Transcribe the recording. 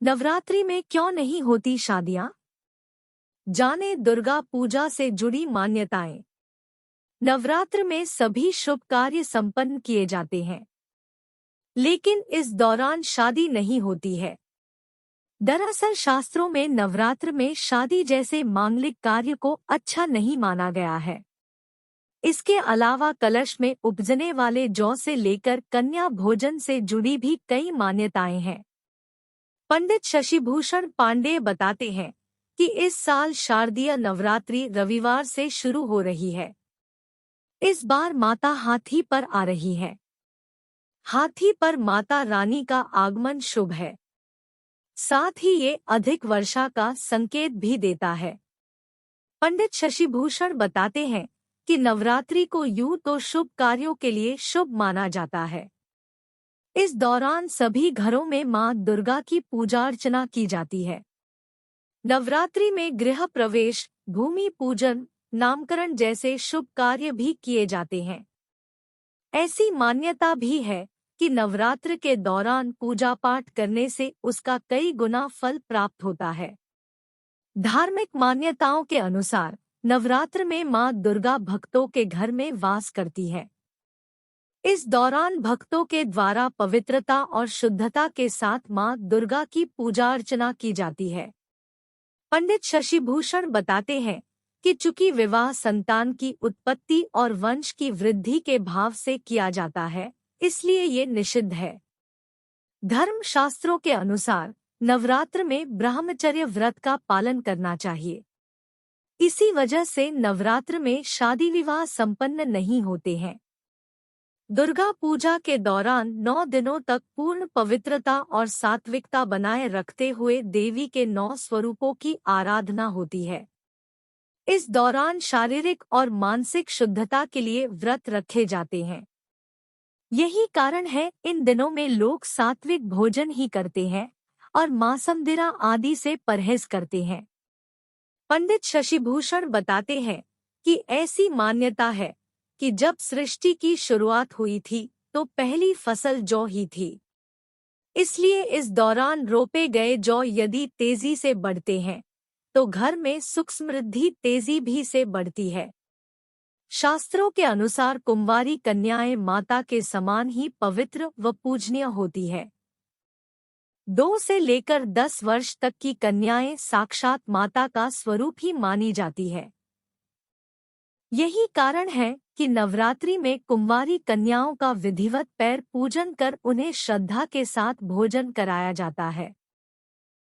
नवरात्रि में क्यों नहीं होती शादियां? जाने दुर्गा पूजा से जुड़ी मान्यताएं। नवरात्र में सभी शुभ कार्य संपन्न किए जाते हैं, लेकिन इस दौरान शादी नहीं होती है। दरअसल शास्त्रों में नवरात्र में शादी जैसे मांगलिक कार्य को अच्छा नहीं माना गया है। इसके अलावा कलश में उपजने वाले जौ से लेकर कन्या भोजन से जुड़ी भी कई मान्यताएं हैं। पंडित शशिभूषण पांडेय बताते हैं कि इस साल शारदीय नवरात्रि रविवार से शुरू हो रही है। इस बार माता हाथी पर आ रही है। हाथी पर माता रानी का आगमन शुभ है। साथ ही ये अधिक वर्षा का संकेत भी देता है। पंडित शशिभूषण बताते हैं कि नवरात्रि को यूं तो शुभ कार्यों के लिए शुभ माना जाता है। इस दौरान सभी घरों में मां दुर्गा की पूजा अर्चना की जाती है। नवरात्रि में गृह प्रवेश, भूमि पूजन, नामकरण जैसे शुभ कार्य भी किए जाते हैं। ऐसी मान्यता भी है कि नवरात्र के दौरान पूजा पाठ करने से उसका कई गुना फल प्राप्त होता है। धार्मिक मान्यताओं के अनुसार नवरात्र में मां दुर्गा भक्तों के घर में वास करती है। इस दौरान भक्तों के द्वारा पवित्रता और शुद्धता के साथ मां दुर्गा की पूजा अर्चना की जाती है। पंडित शशिभूषण बताते हैं कि चूंकि विवाह संतान की उत्पत्ति और वंश की वृद्धि के भाव से किया जाता है, इसलिए ये निषिद्ध है। धर्म शास्त्रों के अनुसार नवरात्र में ब्रह्मचर्य व्रत का पालन करना चाहिए। इसी वजह से नवरात्र में शादी विवाह संपन्न नहीं होते हैं। दुर्गा पूजा के दौरान 9 दिनों तक पूर्ण पवित्रता और सात्विकता बनाए रखते हुए देवी के 9 स्वरूपों की आराधना होती है। इस दौरान शारीरिक और मानसिक शुद्धता के लिए व्रत रखे जाते हैं। यही कारण है इन दिनों में लोग सात्विक भोजन ही करते हैं और मांसमदिरा आदि से परहेज करते हैं। पंडित शशिभूषण बताते हैं कि ऐसी मान्यता है कि जब सृष्टि की शुरुआत हुई थी तो पहली फसल जौ ही थी। इसलिए इस दौरान रोपे गए जौ यदि तेजी से बढ़ते हैं तो घर में सुख समृद्धि तेजी भी से बढ़ती है। शास्त्रों के अनुसार कुंवारी कन्याएं माता के समान ही पवित्र व पूजनीय होती है। 2 से लेकर 10 वर्ष तक की कन्याएं साक्षात माता का स्वरूप ही मानी जाती है। यही कारण है कि नवरात्रि में कुंवारी कन्याओं का विधिवत पैर पूजन कर उन्हें श्रद्धा के साथ भोजन कराया जाता है।